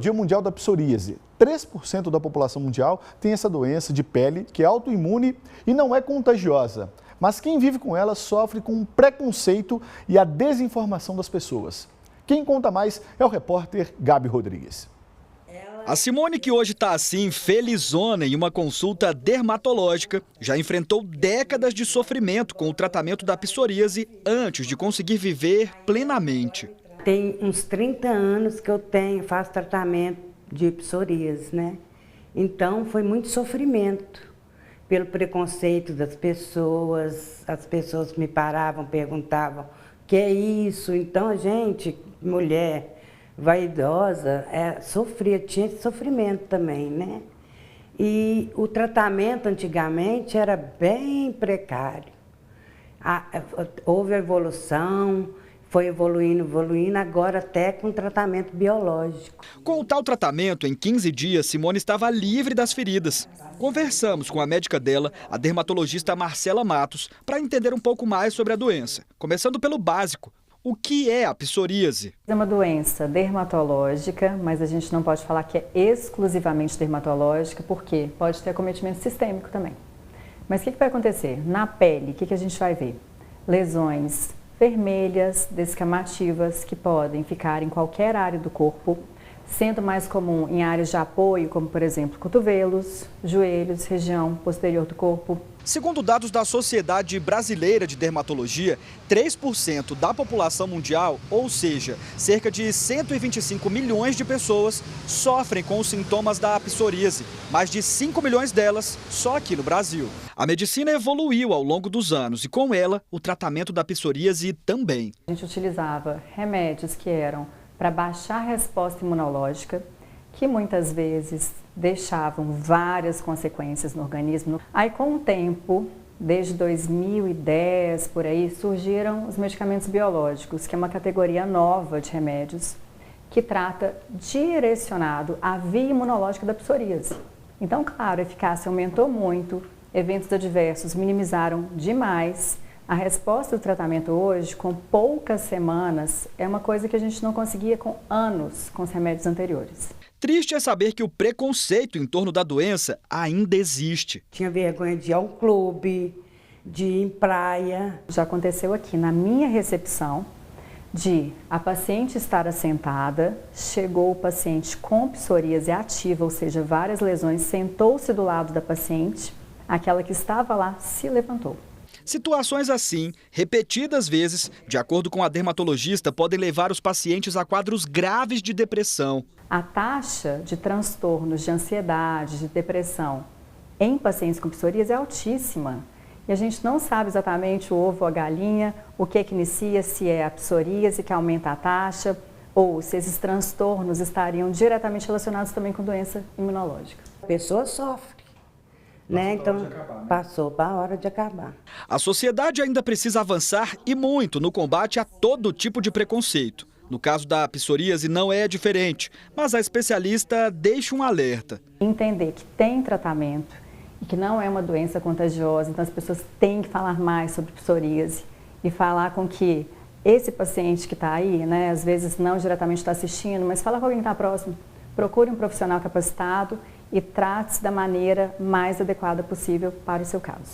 Dia Mundial da Psoríase. 3% da população mundial tem essa doença de pele que é autoimune e não é contagiosa. Mas quem vive com ela sofre com o preconceito e a desinformação das pessoas. Quem conta mais é o repórter Gabi Rodrigues. A Simone, que hoje está assim, felizona em uma consulta dermatológica, já enfrentou décadas de sofrimento com o tratamento da psoríase antes de conseguir viver plenamente. Tem uns 30 anos que eu faço tratamento de psoríase, né? Então foi muito sofrimento pelo preconceito das pessoas. As pessoas me paravam, perguntavam: que é isso? Então a gente, mulher vaidosa, sofria, tinha esse sofrimento também, né? E o tratamento antigamente era bem precário. Houve a evolução, foi evoluindo, agora até com tratamento biológico. Com o tal tratamento, em 15 dias, Simone estava livre das feridas. Conversamos com a médica dela, a dermatologista Marcela Matos, para entender um pouco mais sobre a doença. Começando pelo básico. O que é a psoríase? É uma doença dermatológica, mas a gente não pode falar que é exclusivamente dermatológica, porque pode ter acometimento sistêmico também. Mas o que vai acontecer? Na pele, o que a gente vai ver? Lesões vermelhas, descamativas, que podem ficar em qualquer área do corpo, sendo mais comum em áreas de apoio, como por exemplo cotovelos, joelhos, região posterior do corpo. Segundo dados da Sociedade Brasileira de Dermatologia, 3% da população mundial, ou seja, cerca de 125 milhões de pessoas, sofrem com os sintomas da psoríase. Mais de 5 milhões delas só aqui no Brasil. A medicina evoluiu ao longo dos anos e, com ela, o tratamento da psoríase também. A gente utilizava remédios que eram para baixar a resposta imunológica, que muitas vezes deixavam várias consequências no organismo. Aí, com o tempo, desde 2010, por aí, surgiram os medicamentos biológicos, que é uma categoria nova de remédios que trata direcionado à via imunológica da psoríase. Então, claro, a eficácia aumentou muito, eventos adversos minimizaram demais. A resposta do tratamento hoje, com poucas semanas, é uma coisa que a gente não conseguia com anos com os remédios anteriores. Triste é saber que o preconceito em torno da doença ainda existe. Tinha vergonha de ir ao clube, de ir em praia. Já aconteceu aqui na minha recepção de a paciente estar assentada, chegou o paciente com psoríase ativa, ou seja, várias lesões, sentou-se do lado da paciente, aquela que estava lá se levantou. Situações assim, repetidas vezes, de acordo com a dermatologista, podem levar os pacientes a quadros graves de depressão. A taxa de transtornos de ansiedade, de depressão em pacientes com psoríase é altíssima. E a gente não sabe exatamente o ovo ou a galinha, o que inicia, se é a psoríase que aumenta a taxa, ou se esses transtornos estariam diretamente relacionados também com doença imunológica. A pessoa sofre. Então, passou para a hora de acabar. A sociedade ainda precisa avançar e muito no combate a todo tipo de preconceito. No caso da psoríase não é diferente, mas a especialista deixa um alerta. Entender que tem tratamento e que não é uma doença contagiosa, então as pessoas têm que falar mais sobre psoríase e falar com que esse paciente que está aí, às vezes não diretamente está assistindo, mas fala com alguém que está próximo. Procure um profissional capacitado e trate-se da maneira mais adequada possível para o seu caso.